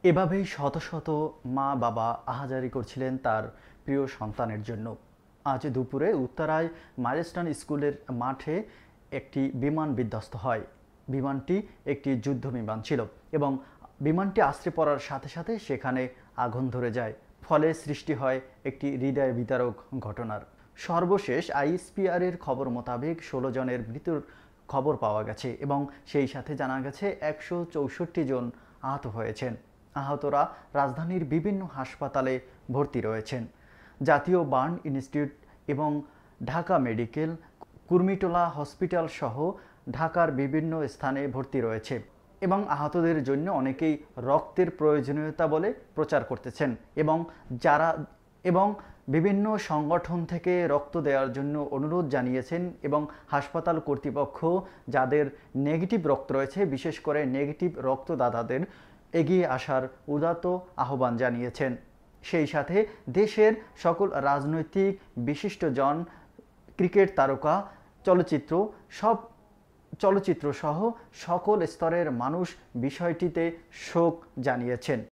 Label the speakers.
Speaker 1: এভাবেই শত শত মা-বাবা আহাজারি করছিলেন তার প্রিয় সন্তানের জন্য। আজ দুপুরে উত্তরায় মাইলস্টোন স্কুলের মাঠে একটি বিমান বিধ্বস্ত হয়। বিমানটি একটি যুদ্ধবিমান ছিল এবং বিমানটি আছড়ে পড়ার সাথে সাথে সেখানে আগুন ধরে যায়। ফলে সৃষ্টি হয় একটি হৃদয় বিদারক ঘটনার। সর্বশেষ আইএসপিআরের খবর মোতাবেক ১৬ জনের মৃত্যুর খবর পাওয়া গেছে এবং সেই সাথে জানা গেছে ১৬৪ জন আহত হয়েছেন। আহতরা রাজধানীর বিভিন্ন হাসপাতালে ভর্তি রয়েছেন। জাতীয় বার্ন ইনস্টিটিউট এবং ঢাকা মেডিকেল, কুর্মিটোলা হসপিটাল সহ ঢাকার বিভিন্ন স্থানে ভর্তি রয়েছে এবং আহতদের জন্য অনেকেই রক্তের প্রয়োজনীয়তা বলে প্রচার করতেছেন এবং যারা এবং বিভিন্ন সংগঠন থেকে রক্ত দেওয়ার জন্য অনুরোধ জানিয়েছেন এবং হাসপাতাল কর্তৃপক্ষ যাদের নেগেটিভ রক্ত রয়েছে, বিশেষ করে নেগেটিভ রক্তদাতাদের এগিয়ে আসার উদাত্ত আহ্বান জানিয়েছেন। সেই সাথে দেশের সকল রাজনৈতিক বিশিষ্টজন, ক্রিকেট তারকা, চলচ্চিত্র সব চলচ্চিত্র সহ সকল স্তরের মানুষ বিষয়টিতে শোক জানিয়েছেন।